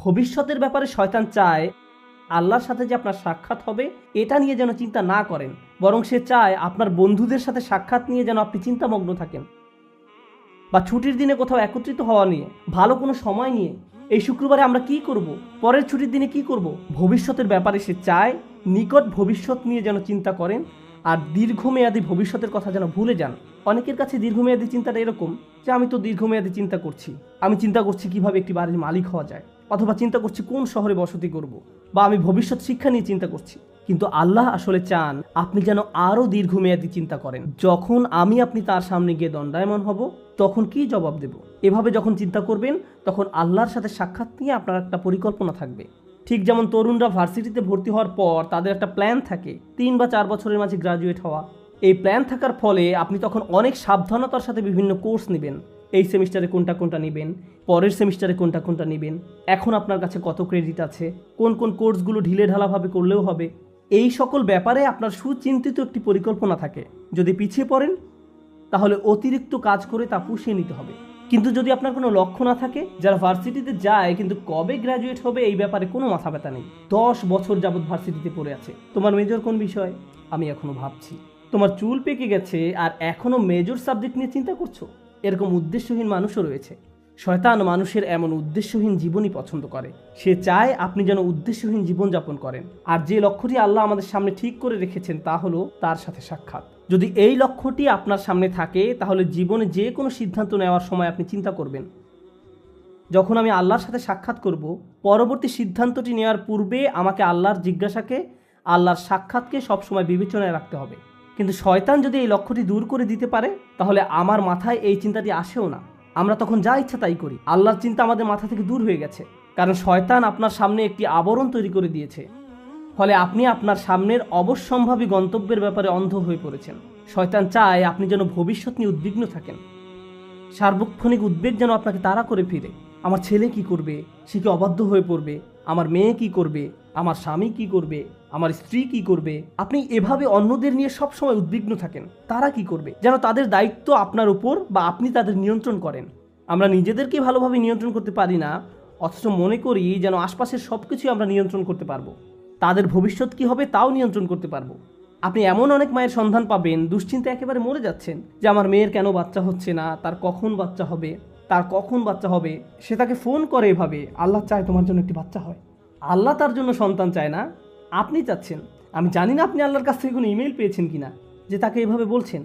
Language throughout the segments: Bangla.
ভবিষ্যতের ব্যাপারে শয়তান চায় আল্লাহর সাথে যে আপনার সাক্ষাৎ হবে এটা নিয়ে যেন চিন্তা না করেন, বরং সে চায় আপনার বন্ধুদের সাথে সাক্ষাৎ নিয়ে যেন আপনি চিন্তামগ্ন থাকেন, বা ছুটির দিনে কোথাও একত্রিত হওয়া নিয়ে, ভালো কোনো সময় নিয়ে, এই শুক্রবারে আমরা কি করব, পরের ছুটির দিনে কি করব। ভবিষ্যতের ব্যাপারে সে চায় নিকট ভবিষ্যৎ নিয়ে যেন চিন্তা করেন, আর দীর্ঘমেয়াদী ভবিষ্যতের কথা যেন ভুলে যান। অনেকের কাছে দীর্ঘমেয়াদী চিন্তাটা এরকম যে আমি তো দীর্ঘমেয়াদী চিন্তা করছি, আমি চিন্তা করছি কিভাবে একটি বাড়ির মালিক হওয়া যায়, অথবা চিন্তা করছি কোন শহরে বসতি করব, বা আমি ভবিষ্যৎ শিক্ষা নিয়ে চিন্তা করছি। কিন্তু আল্লাহ আসলে চান আপনি যেন আরও দীর্ঘমেয়াদী চিন্তা করেন। যখন আপনি তার সামনে গিয়ে দণ্ডায়মান হব তখন কি জবাব দেব, এভাবে যখন চিন্তা করবেন তখন আল্লাহর সাথে সাক্ষাৎ নিয়ে আপনার একটা পরিকল্পনা থাকবে। ঠিক যেমন তরুণরা ভার্সিটিতে ভর্তি হওয়ার পর তাদের একটা প্ল্যান থাকে 3 বা 4 বছরের মাঝে গ্রাজুয়েট হওয়া। এই প্ল্যান থাকার ফলে আপনি তখন অনেক সাবধানতার সাথে বিভিন্ন কোর্স নেবেন। এই সেমিস্টারে কোনটা কোনটা নেবেন, পরের সেমিস্টারে কোনটা কোনটা নেবেন, এখন আপনার কাছে কত ক্রেডিট আছে, কোন কোন কোর্সগুলো ঢিলে ঢালাভাবে করলেও হবে, এই সকল ব্যাপারে আপনার সুচিন্তিত একটি পরিকল্পনা থাকে। যদি পিছিয়ে পড়েন তাহলে অতিরিক্ত কাজ করে তা পুষিয়ে নিতে হবে। কিন্তু যদি আপনার কোনো লক্ষ্য না থাকে, যারা ভার্সিটিতে যায় কিন্তু কবে গ্র্যাজুয়েট হবে এই ব্যাপারে কোনো মাথা ব্যথা নেই, 10 বছর যাবৎ ভার্সিটিতে পড়ে আছে, তোমার মেজর কোন বিষয়, আমি এখনো ভাবছি, তোমার চুল পেকে গেছে আর এখনো মেজর সাবজেক্ট নিয়ে চিন্তা করছো, এরকম উদ্দেশ্যহীন মানুষও রয়েছে। শয়তান মানুষের এমন উদ্দেশ্যহীন জীবনই পছন্দ করে। সে চায় আপনি যেন উদ্দেশ্যহীন জীবনযাপন করেন। আর যে লক্ষ্যটি আল্লাহ আমাদের সামনে ঠিক করে রেখেছেন তা হলো তার সাথে সাক্ষাৎ। যদি এই লক্ষ্যটি আপনার সামনে থাকে তাহলে জীবনে যে কোনো সিদ্ধান্ত নেওয়ার সময় আপনি চিন্তা করবেন, যখন আমি আল্লাহর সাথে সাক্ষাৎ করব, পরবর্তী সিদ্ধান্তটি নেওয়ার পূর্বে আমাকে আল্লাহর জিজ্ঞাসাকে, আল্লাহর সাক্ষাৎকে সবসময় বিবেচনায় রাখতে হবে। কিন্তু শয়তান যদি এই লক্ষ্যটি দূর করে দিতে পারে তাহলে আমার মাথায় এই চিন্তাটি আসেও না, আমরা তখন যা ইচ্ছা তাই করি। আল্লাহর চিন্তা আমাদের মাথা থেকে দূর হয়ে গেছে, কারণ শয়তান আপনার সামনে একটি আবরণ তৈরি করে দিয়েছে। ফলে আপনি আপনার সামনের অবশ্যম্ভাবী গন্তব্যের ব্যাপারে অন্ধ হয়ে পড়েছেন। শয়তান চায় আপনি যেন ভবিষ্যৎ নিয়ে উদ্বিগ্ন থাকেন, সার্বক্ষণিক উদ্বেগ যেন আপনাকে তাড়া করে ফিরে। আমার ছেলে কি করবে, সে কি অবাধ্য হয়ে পড়বে, আমার মেয়ে কি করবে, আমার স্বামী কি করবে, আমার স্ত্রী কি করবে। আপনি এভাবে অন্যদের নিয়ে সবসময় উদ্বিগ্ন থাকেন, তারা কি করবে, যেন তাদের দায়িত্ব আপনার উপর বা আপনি তাদের নিয়ন্ত্রণ করেন। আমরা নিজেদেরকে ভালোভাবে নিয়ন্ত্রণ করতে পারি না, অথচ মনে করি যেন আশপাশের সব কিছুই আমরা নিয়ন্ত্রণ করতে পারবো, তাদের ভবিষ্যৎ কি হবে তাও নিয়ন্ত্রণ করতে পারবো। আপনি এমন অনেক মায়ের সন্ধান পাবেন দুশ্চিন্তা একেবারে মরে যাচ্ছেন যে আমার মেয়ের কেন বাচ্চা হচ্ছে না, তার কখন বাচ্চা হবে। সে তাকে ফোন করে এভাবে, আল্লাহ চায় তোমার জন্য একটি বাচ্চা হয়। আল্লাহ তার জন্য সন্তান চায় না, আপনি চাচ্ছেন। আমি জানি না আপনি আল্লাহর কাছ থেকে কোনো ইমেল পেয়েছেন কিনা যে তাকে এভাবে বলছেন।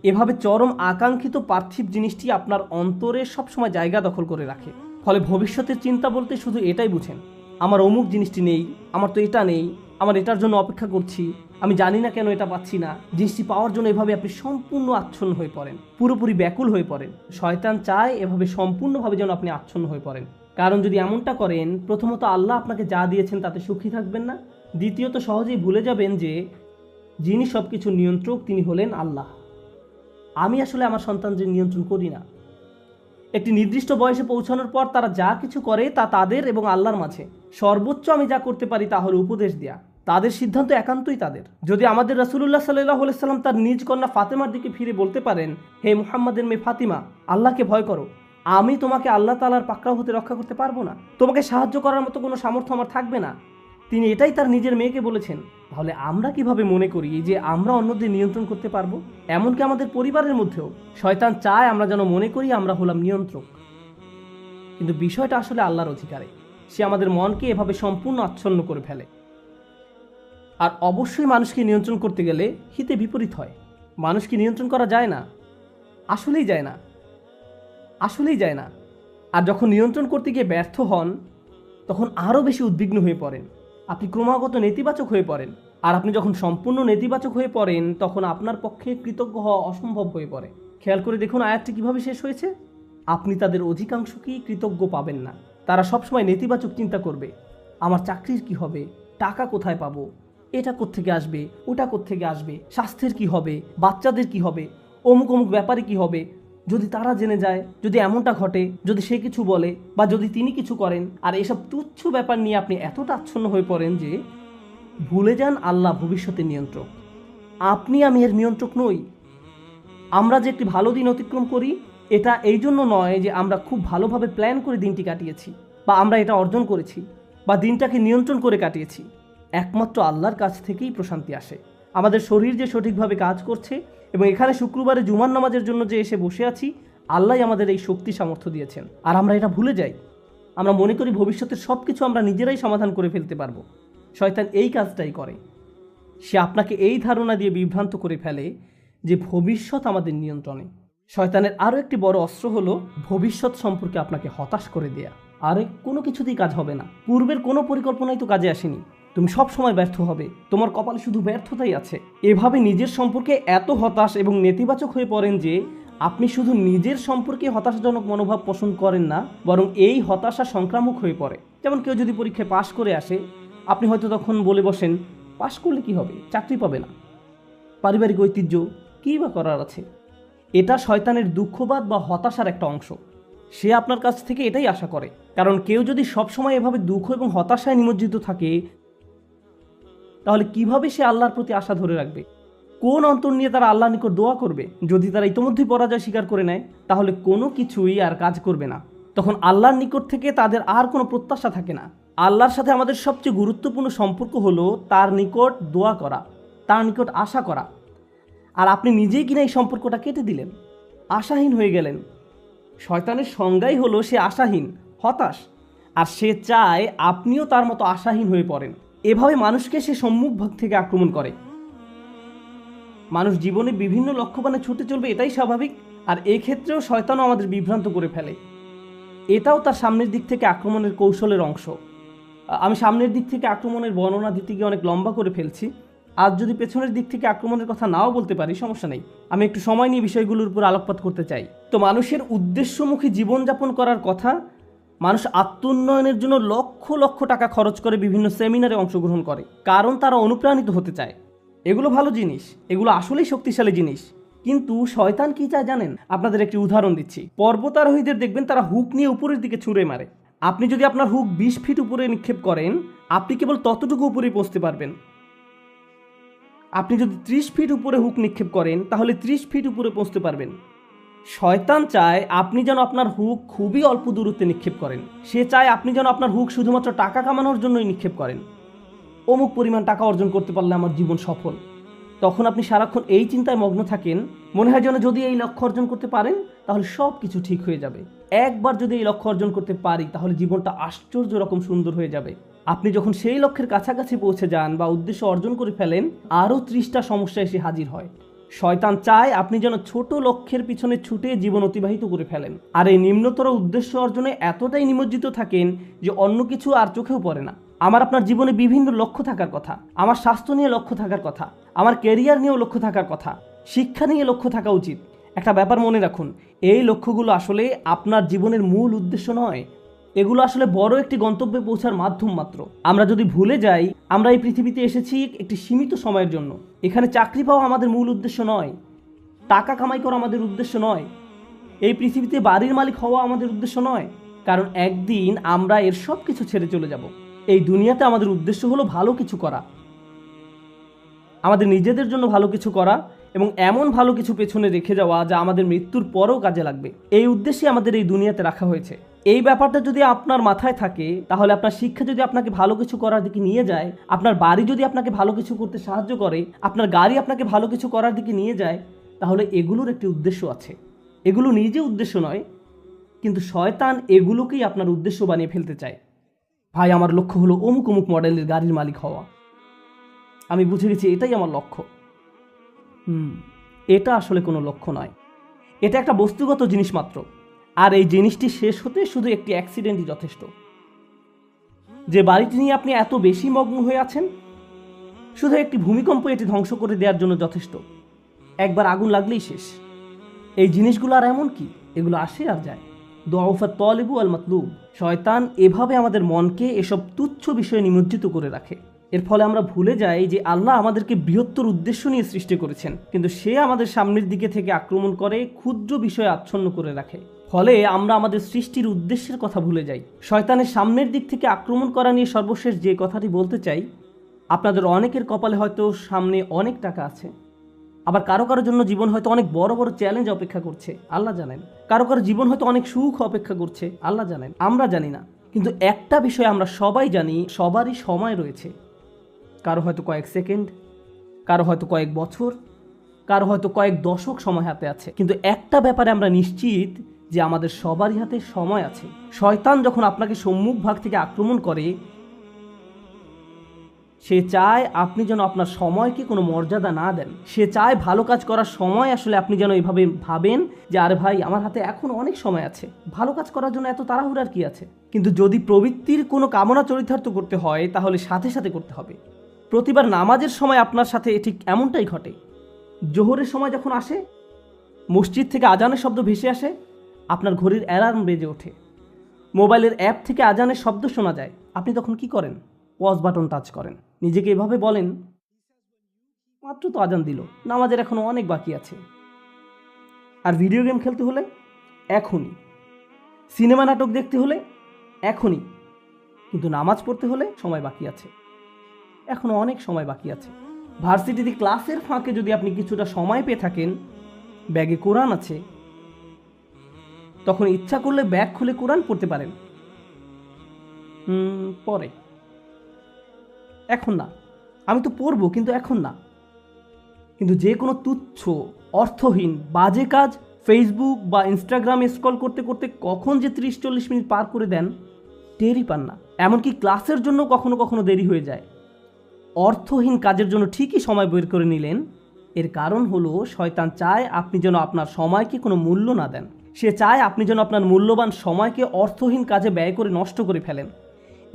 এভাবে চরম আকাঙ্ক্ষিত পার্থিব জিনিসটি আপনার অন্তরে সবসময় জায়গা দখল করে রাখে। ফলে ভবিষ্যতের চিন্তা বলতে শুধু এটাই বুঝেন, আমার অমুক জিনিসটি নেই, আমার তো এটা নেই, আমার এটার জন্য অপেক্ষা করছি, আমি জানি না কেন এটা পাচ্ছি না। জিনিসটি পাওয়ার জন্য এভাবে আপনি সম্পূর্ণ আচ্ছন্ন হয়ে পড়েন, পুরোপুরি ব্যাকুল হয়ে পড়েন। শয়তান চায় এভাবে সম্পূর্ণভাবে যেন আপনি আচ্ছন্ন হয়ে পড়েন। কারণ যদি এমনটা করেন, প্রথমত আল্লাহ আপনাকে যা দিয়েছেন তাতে সুখী থাকবেন না, দ্বিতীয়ত সহজেই ভুলে যাবেন যে যিনি সব কিছু নিয়ন্ত্রক তিনি হলেন আল্লাহ। আমি আসলে আমার সন্তানদের নিয়ন্ত্রণ করি না। একটি নির্দিষ্ট বয়সে পৌঁছানোর পর তারা যা কিছু করে তা তাদের এবং আল্লাহর মাঝে। সর্বোচ্চ আমি যা করতে পারি তা হলো উপদেশ দেয়া, তাদের সিদ্ধান্ত একান্তই তাদের। যদি আমাদের রাসূলুল্লাহ সাল্লাল্লাহু আলাইহি সাল্লাম তার নিজ কন্যা ফাতেমার দিকে ফিরে বলতে পারেন, হে মুহাম্মাদের মেয়ে ফাতিমা, আল্লাহকে ভয় করো, আমি তোমাকে আল্লাহ তাআলার পাকড়াও হতে রক্ষা করতে পারবো না, তোমাকে সাহায্য করার মতো কোনো সামর্থ্য আমার থাকবে না, তিনি এটাই তার নিজের মেয়েকে বলেছেন। তাহলে আমরা কিভাবে মনে করি যে আমরা অন্যদের নিয়ন্ত্রণ করতে পারবো? এমনকি আমাদের পরিবারের মধ্যেও শয়তান চায় আমরা যেন মনে করি আমরা হলাম নিয়ন্ত্রক, কিন্তু বিষয়টা আসলে আল্লাহর অধিকারে। সে আমাদের মনকে এভাবে সম্পূর্ণ আচ্ছন্ন করে ফেলে। আর অবশ্যই মানুষকে নিয়ন্ত্রণ করতে গেলে হিতে বিপরীত হয়। মানুষকে নিয়ন্ত্রণ করা যায় না, আসলেই যায় না। আর যখন নিয়ন্ত্রণ করতে গিয়ে ব্যর্থ হন তখন আরও বেশি উদ্বিগ্ন হয়ে পড়েন, আপনি ক্রমাগত নেতিবাচক হয়ে পড়েন। আর আপনি যখন সম্পূর্ণ নেতিবাচক হয়ে পড়েন তখন আপনার পক্ষে কৃতজ্ঞ হওয়া অসম্ভব হয়ে পড়ে। খেয়াল করে দেখুন আয়াতটি কিভাবে শেষ হয়েছে। আপনি তাদের অধিকাংশকেই কৃতজ্ঞ পাবেন না। তারা সবসময় নেতিবাচক চিন্তা করবে, আমার চাকরির কি হবে, টাকা কোথায় পাবো, এটা কোত্থেকে আসবে, ওটা কোত্থেকে আসবে, স্বাস্থ্যের কি হবে, বাচ্চাদের কি হবে, অমুক অমুক ব্যাপারে কি হবে, যদি তারা জেনে যায়, যদি এমনটা ঘটে, যদি সে কিছু বলে বা যদি তিনি কিছু করেন। আর এসব তুচ্ছ ব্যাপার নিয়ে আপনি এতটা আচ্ছন্ন হয়ে পড়েন যে ভুলে যান আল্লাহ ভবিষ্যতের নিয়ন্ত্রক, আমি এর নিয়ন্ত্রক নই। আমরা যে একটি ভালো দিন অতিক্রম করি এটা এই জন্য নয় যে আমরা খুব ভালোভাবে প্ল্যান করে দিনটি কাটিয়েছি, বা আমরা এটা অর্জন করেছি বা দিনটাকে নিয়ন্ত্রণ করে কাটিয়েছি, একমাত্র আল্লাহর কাছ থেকেই প্রশান্তি আসে। আমাদের শরীর যে সঠিকভাবে কাজ করছে এবং এখানে শুক্রবারে জুমার নামাজের জন্য যে এসে বসে আছি, আল্লাহ আমাদের এই শক্তি সামর্থ্য দিয়েছেন। আর আমরা এটা ভুলে যাই। আমরা মনে করি ভবিষ্যতের সব কিছু আমরা নিজেরাই সমাধান করে ফেলতে পারবো। শয়তান এই কাজটাই করে। সে আপনাকে এই ধারণা দিয়ে বিভ্রান্ত করে ফেলে যে ভবিষ্যৎ আমাদের নিয়ন্ত্রণে। শয়তানের আরও একটি বড় অস্ত্র হলো ভবিষ্যৎ সম্পর্কে আপনাকে হতাশ করে দেয়া। আরে কোনো কিছুতেই কাজ হবে না, পূর্বের কোনো পরিকল্পনাই তো কাজে আসেনি, তুমি সব সময় ব্যর্থ হবে, তোমার কপালে শুধু ব্যর্থতাই আছে। এভাবে নিজের সম্পর্কে এত হতাশ এবং নেতিবাচক হয়ে পড়েন যে আপনি শুধু নিজের সম্পর্কে হতাশাজনক মনোভাব পোষণ করেন না, বরং এই হতাশা সংক্রামক হয়ে পড়ে। যেমন কেউ যদি পরীক্ষায় পাশ করে আসে, আপনি হয়তো তখন বলে বসেন, পাশ করলে কি হবে, চাকরি পাবে না, পারিবারিক ঐতিহ্য, কী বা করার আছে। এটা শয়তানের দুঃখবাদ বা হতাশার একটা অংশ। সে আপনার কাছ থেকে এটাই আশা করে। কারণ কেউ যদি সবসময় এভাবে দুঃখ এবং হতাশায় নিমজ্জিত থাকে, তাহলে কিভাবে সে আল্লাহর প্রতি আশা ধরে রাখবে? কোন অন্তর নিয়ে তারা আল্লাহর নিকট দোয়া করবে? যদি তারা ইতোমধ্যেই পরাজয় স্বীকার করে নেয়, তাহলে কোনো কিছুই আর কাজ করবে না। তখন আল্লাহর নিকট থেকে তাদের আর কোনো প্রত্যাশা থাকে না। আল্লাহর সাথে আমাদের সবচেয়ে গুরুত্বপূর্ণ সম্পর্ক হলো তার নিকট দোয়া করা, তার নিকট আশা করা। আর আপনি নিজেই কিনা এই সম্পর্কটা কেটে দিলেন, আশাহীন হয়ে গেলেন। শয়তানের সংজ্ঞাই হলো সে আশাহীন, হতাশ, আর সে চায় আপনিও তার মতো আশাহীন হয়ে পড়েন। এভাবে মানুষকে সে সম্মুখ ভাগ থেকে আক্রমণ করে। মানুষ জীবনে বিভিন্ন লক্ষ্যবানে ছুটে চলবে, এটাই স্বাভাবিক। আর এক্ষেত্রেও শয়তানও আমাদের বিভ্রান্ত করে ফেলে। এটাও তার সামনের দিক থেকে আক্রমণের কৌশলের অংশ। আমি সামনের দিক থেকে আক্রমণের বর্ণনা দিতে গিয়ে অনেক লম্বা করে ফেলছি। আজ যদি পেছনের দিক থেকে আক্রমণের কথা নাও বলতে পারি, সমস্যা নেই, আমি একটু সময় নিয়ে বিষয়গুলোর উপর আলোকপাত করতে চাই। তো মানুষের উদ্দেশ্যমুখী জীবনযাপন করার কথা। মানুষ আত্মোন্নয়নের জন্য লক্ষ লক্ষ টাকা খরচ করে বিভিন্ন সেমিনারে অংশগ্রহণ করে, কারণ তারা অনুপ্রাণিত হতে চায়। এগুলো ভালো জিনিস, এগুলো আসলেই শক্তিশালী জিনিস। কিন্তু শয়তান কি চায় জানেন? আপনাদের একটি উদাহরণ দিচ্ছি। পর্বতারোহীদের দেখবেন তারা হুক নিয়ে উপরের দিকে ছুঁড়ে মারে। আপনি যদি আপনার হুক 20 ফিট উপরে নিক্ষেপ করেন, আপনি কেবল ততটুকু উপরেই পৌঁছতে পারবেন। আপনি যদি 30 ফিট উপরে হুক নিক্ষেপ করেন, তাহলে 30 ফিট উপরে পৌঁছতে পারবেন। শয়তান চায় আপনি যেন আপনার হুক খুবই অল্প দূরত্বে নিক্ষেপ করেন। সে চায় আপনি যেন আপনার হুক শুধুমাত্র টাকা কামানোর জন্যই নিক্ষেপ করেন। অমুক পরিমাণ টাকা অর্জন করতে পারলে আমার জীবন সফল। তখন আপনি সারাক্ষণ এই চিন্তায় মগ্ন থাকেন, মনে হয় যেন যদি এই লক্ষ্য অর্জন করতে পারেন তাহলে সব কিছু ঠিক হয়ে যাবে। একবার যদি এই লক্ষ্য অর্জন করতে পারি তাহলে জীবনটা আশ্চর্য রকম সুন্দর হয়ে যাবে। আপনি যখন সেই লক্ষ্যের কাছাকাছি পৌঁছে যান বা উদ্দেশ্য অর্জন করে ফেলেন, আরও 30টা সমস্যা এসে হাজির হয়। শয়তান চায় আপনি যেন ছোট লক্ষ্যের পিছনে ছুটে জীবন অতিবাহিত করে ফেলেন, আর এই নিম্নতর উদ্দেশ্য অর্জনে এতটাই নিমজ্জিত থাকেন যে অন্য কিছু আর চোখেও পড়ে না। আমার আপনার জীবনে বিভিন্ন লক্ষ্য থাকার কথা, আমার স্বাস্থ্য নিয়ে লক্ষ্য থাকার কথা, আমার ক্যারিয়ার নিয়েও লক্ষ্য থাকার কথা, শিক্ষা নিয়ে লক্ষ্য থাকা উচিত। একটা ব্যাপার মনে রাখুন, এই লক্ষ্যগুলো আসলে আপনার জীবনের মূল উদ্দেশ্য নয়। এগুলো আসলে বড় একটি গন্তব্যে পৌঁছার মাধ্যম মাত্র। আমরা যদি ভুলে যাই আমরা এই পৃথিবীতে এসেছি একটি সীমিত সময়ের জন্য, এখানে চাকরি পাওয়া আমাদের মূল উদ্দেশ্য নয়, টাকা কামাই করা আমাদের উদ্দেশ্য নয়, এই পৃথিবীতে বাড়ির মালিক হওয়া আমাদের উদ্দেশ্য নয়। কারণ একদিন আমরা এর সব কিছু ছেড়ে চলে যাব। এই দুনিয়াতে আমাদের উদ্দেশ্য হলো ভালো কিছু করা, আমাদের নিজেদের জন্য ভালো কিছু করা এবং এমন ভালো কিছু পেছনে রেখে যাওয়া যা আমাদের মৃত্যুর পরেও কাজে লাগবে। এই উদ্দেশ্যে আমাদের এই দুনিয়াতে রাখা হয়েছে। এই ব্যাপারটা যদি আপনার মাথায় থাকে, তাহলে আপনার শিক্ষা যদি আপনাকে ভালো কিছু করার দিকে নিয়ে যায়, আপনার বাড়ি যদি আপনাকে ভালো কিছু করতে সাহায্য করে, আপনার গাড়ি আপনাকে ভালো কিছু করার দিকে নিয়ে যায়, তাহলে এগুলোর একটি উদ্দেশ্য আছে। এগুলো নিজে উদ্দেশ্য নয়, কিন্তু শয়তান এগুলোকেই আপনার উদ্দেশ্য বানিয়ে ফেলতে চায়। ভাই, আমার লক্ষ্য হলো অমুক অমুক মডেলের গাড়ির মালিক হওয়া, আমি বুঝে গেছি এটাই আমার লক্ষ্য। এটা আসলে কোনো লক্ষ্য নয়, এটা একটা বস্তুগত জিনিস মাত্র। আর এই জিনিসটি শেষ হতে শুধু একটি অ্যাক্সিডেন্টই যথেষ্ট। যে বাড়িটি নিয়ে আপনি এত বেশি মগ্ন হয়ে আছেন, শুধু একটি ভূমিকম্প এটি ধ্বংস করে দেওয়ার জন্য যথেষ্ট। একবার আগুন লাগলেই শেষ। এই জিনিসগুলো আর এমন কি, এগুলো আসে আর যায়। দুআফাত তালিবু আল মাতলুব। শয়তান এভাবে আমাদের মনকে এসব তুচ্ছ বিষয়ে নিমজ্জিত করে রাখে। এর ফলে আমরা ভুলে যাই যে আল্লাহ আমাদেরকে বৃহত্তর উদ্দেশ্য নিয়ে সৃষ্টি করেছেন, কিন্তু সে আমাদের সামনের দিকে থেকে আক্রমণ করে ক্ষুদ্র বিষয়ে আচ্ছন্ন করে রাখে। ফলে আমরা আমাদের সৃষ্টির উদ্দেশ্যের কথা ভুলে যাই। শয়তানের সামনের দিক থেকে আক্রমণ করা নিয়ে সর্বশেষ যে কথাটি বলতে চাই, আপনাদের অনেকের কপালে হয়তো সামনে অনেক টাকা আছে, আবার কারো কারোর জন্য জীবন হয়তো অনেক বড় বড় চ্যালেঞ্জ অপেক্ষা করছে, আল্লাহ জানেন। কারো কারো জীবন হয়তো অনেক সুখ অপেক্ষা করছে, আল্লাহ জানেন, আমরা জানি না। কিন্তু একটা বিষয় আমরা সবাই জানি, সবারই সময় রয়েছে। কারো হয়তো কয়েক সেকেন্ড, কারো হয়তো কয়েক বছর, কারো হয়তো কয়েক দশক সময় হাতে আছে। কিন্তু একটা ব্যাপারে আমরা নিশ্চিত যে আমাদের সবারই হাতে সময় আছে। শয়তান যখন আপনাকে সম্মুখ ভাগ থেকে আক্রমণ করে, সে চায় আপনি যেন আপনার সময়কে কোনো মর্যাদা না দেন। সে চায় ভালো কাজ করার সময় আসলে আপনি যেন এইভাবে ভাবেন যে আরে ভাই, আমার হাতে এখন অনেক সময় আছে, ভালো কাজ করার জন্য এত তাড়াহুড়ার কি আছে। কিন্তু যদি প্রবৃত্তির কোনো কামনা চরিতার্থ করতে হয় তাহলে সাথে সাথে করতে হবে। প্রতিবার নামাজের সময় আপনার সাথে ঠিক এমনটাই ঘটে। জোহরের সময় যখন আসে, মসজিদ থেকে আজানের শব্দ ভেসে আসে, আপনার ঘড়ির অ্যালার্ম বেজে ওঠে, মোবাইলের অ্যাপ থেকে আজানের শব্দ শোনা যায়, আপনি তখন কি করেন? পজ বাটন টাচ করেন, নিজেকে এভাবে বলেন, মাত্র তো আজান দিল, নামাজের এখনো অনেক বাকি আছে। আর ভিডিও গেম খেলতে হলে এখনই, সিনেমা নাটক দেখতে হলে এখনই, কিন্তু নামাজ পড়তে হলে সময় বাকি আছে, এখনো অনেক সময় বাকি আছে। ভার্সিটিতে ক্লাসের ফাঁকে যদি আপনি কিছুটা সময় পেয়ে থাকেন, ব্যাগে কোরআন আছে, তখন ইচ্ছা করলে ব্যাগ খুলে কোরআন পড়তে পারেন। পরে, এখন না, আমি তো পড়বো কিন্তু এখন না। কিন্তু যে কোনো তুচ্ছ, অর্থহীন, বাজে কাজ ফেসবুক বা ইনস্টাগ্রামে স্ক্রল করতে করতে কখন যে 30-40 মিনিট পার করে দেন টেরই পান না। এমনকি ক্লাসের জন্য কখনো কখনো দেরি হয়ে যায়। অর্থহীন কাজের জন্য ঠিকই সময় বের করে নিলেন, এর কারণ হলো শয়তান চায় আপনি যেন আপনার সময়কে কোনো মূল্য না দেন। সে চায় আপনি যেন আপনার মূল্যবান সময়কে অর্থহীন কাজে ব্যয় করে নষ্ট করে ফেলেন।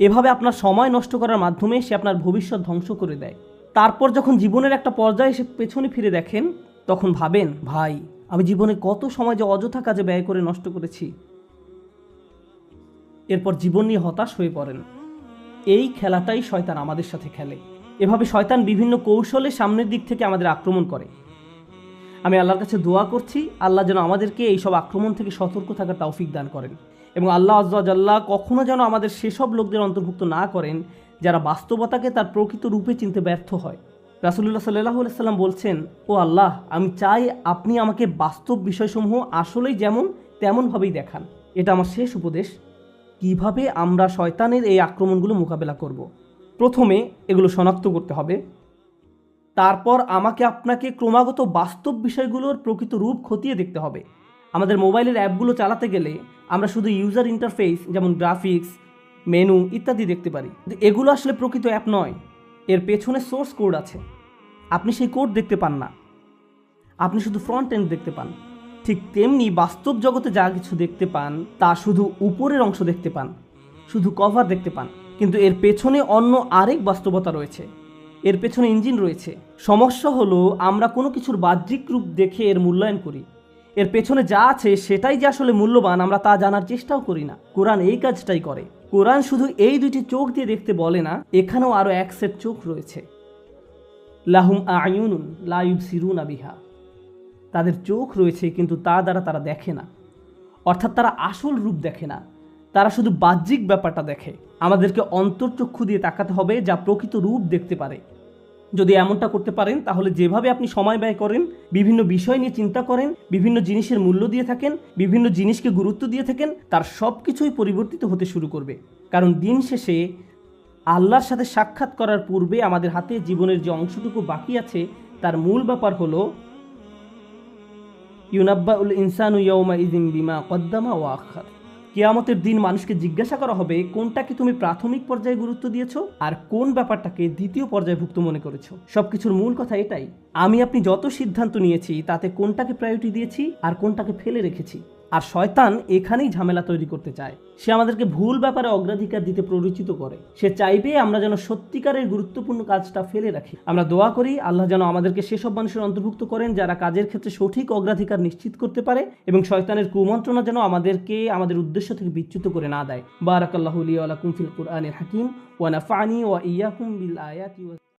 এভাবে আপনার সময় নষ্ট করার মাধ্যমে সে আপনার ভবিষ্যৎ ধ্বংস করে দেয়। তারপর যখন জীবনের একটা পর্যায়ে এসে পেছনে ফিরে দেখেন, তখন ভাবেন, ভাই, আমি জীবনে কত সময় যে অযথা কাজে ব্যয় করে নষ্ট করেছি। এরপর জীবন নিয়ে হতাশ হয়ে পড়েন। এই খেলাটাই শয়তান আমাদের সাথে খেলে। এভাবে শয়তান বিভিন্ন কৌশলে সামনের দিক থেকে আমাদের আক্রমণ করে। আমি আল্লাহর কাছে দোয়া করছি, আল্লাহ যেন আমাদেরকে এইসব আক্রমণ থেকে সতর্ক থাকার তৌফিক দান করেন, এবং আল্লাহ আজ্জা ওয়া জাল্লা কখনো যেন আমাদের সেসব লোকদের অন্তর্ভুক্ত না করেন যারা বাস্তবতাকে তার প্রকৃত রূপে চিনতে ব্যর্থ হয়। রাসূলুল্লাহ সাল্লাল্লাহু আলাইহি সাল্লাম বলছেন, ও আল্লাহ, আমি চাই আপনি আমাকে বাস্তব বিষয়সমূহ আসলেই যেমন তেমনভাবেই দেখান। এটা আমার শেষ উপদেশ। কিভাবে আমরা শয়তানের এই আক্রমণগুলো মোকাবেলা করব? প্রথমে এগুলো শনাক্ত করতে হবে। তারপর আমাকে আপনাকে ক্রমাগত বাস্তব বিষয়গুলোর প্রকৃত রূপ খতিয়ে দেখতে হবে। আমাদের মোবাইলের অ্যাপগুলো চালাতে গেলে আমরা শুধু ইউজার ইন্টারফেস, যেমন গ্রাফিক্স, মেনু ইত্যাদি দেখতে পারি, কিন্তু এগুলো আসলে প্রকৃত অ্যাপ নয়। এর পেছনে সোর্স কোড আছে, আপনি সেই কোড দেখতে পান না, আপনি শুধু ফ্রন্ট এন্ড দেখতে পান। ঠিক তেমনি বাস্তব জগতে যা কিছু দেখতে পান তা শুধু উপরের অংশ দেখতে পান, শুধু কভার দেখতে পান, কিন্তু এর পেছনে অন্য আরেক বাস্তবতা রয়েছে, এর পেছনে ইঞ্জিন রয়েছে। সমস্যা হলো আমরা কোনো কিছুর বাহ্যিক রূপ দেখে এর মূল্যায়ন করি, এর পেছনে যা আছে সেটাই যে আসলে মূল্যবান আমরা তা জানার চেষ্টাও করি না। কোরআন এই কাজটাই করে। কোরআন শুধু এই দুইটি চোখ দিয়ে দেখতে বলে না, এখানেও আরও এক সেট চোখ রয়েছে। লাহুম আয়ুনুন লা ইউবসিরুনা বিহা, তাদের চোখ রয়েছে কিন্তু তা দ্বারা তারা দেখে না, অর্থাৎ তারা আসল রূপ দেখে না, তারা শুধু বাহ্যিক ব্যাপারটা দেখে। আমাদেরকে অন্তর্চক্ষু দিয়ে তাকাতে হবে যা প্রকৃত রূপ দেখতে পারে। যদি এমনটা করতে পারেন তাহলে যেভাবে আপনি সময় ব্যয় করেন, বিভিন্ন বিষয় নিয়ে চিন্তা করেন, বিভিন্ন জিনিসের মূল্য দিয়ে থাকেন, বিভিন্ন জিনিসকে গুরুত্ব দিয়ে থাকেন, তার সব কিছুই পরিবর্তিত হতে শুরু করবে। কারণ দিন শেষে আল্লাহর সাথে সাক্ষাৎ করার পূর্বে আমাদের হাতে জীবনের যে অংশটুকু বাকি আছে তার মূল ব্যাপার হলো ইউনাব্বাউল ইনসানু ইয়াউমা ইযিন বিমা কদ্দামা ওয়া আখার। কিয়ামতের দিন মানুষকে জিজ্ঞাসা করা হবে কোনটাকে তুমি প্রাথমিক পর্যায়ে গুরুত্ব দিয়েছো আর কোন ব্যাপারটাকে দ্বিতীয় পর্যায়ভুক্ত মনে করেছো। সবকিছুর মূল কথা এটাই, আমি আপনি যত সিদ্ধান্ত নিয়েছি তাতে কোনটাকে প্রায়োরিটি দিয়েছি আর কোনটাকে ফেলে রেখেছি। আর শয়তান এখানেই ঝামেলা তৈরি করতে চায়। সে আমাদেরকে ভুল ব্যাপারে অগ্রাধিকার দিতে প্ররোচিত করে। সে চাইবে আমরা যেন সত্যিকারের গুরুত্বপূর্ণ কাজটা ফেলে রাখি। আমরা দোয়া করি আল্লাহ যেন আমাদেরকে সেসব মানুষের অন্তর্ভুক্ত করেন যারা কাজের ক্ষেত্রে সঠিক অগ্রাধিকার নিশ্চিত করতে পারে, এবং শয়তানের কুমন্ত্রণা যেন আমাদেরকে আমাদের উদ্দেশ্য থেকে বিচ্যুত করে না দেয়। বারাকাল্লাহু লি ওয়া লাকুম ফিল কুরআনিল হাকিম ওয়া নাফা'নি ওয়া ইয়্যাকুম বিল আয়াতি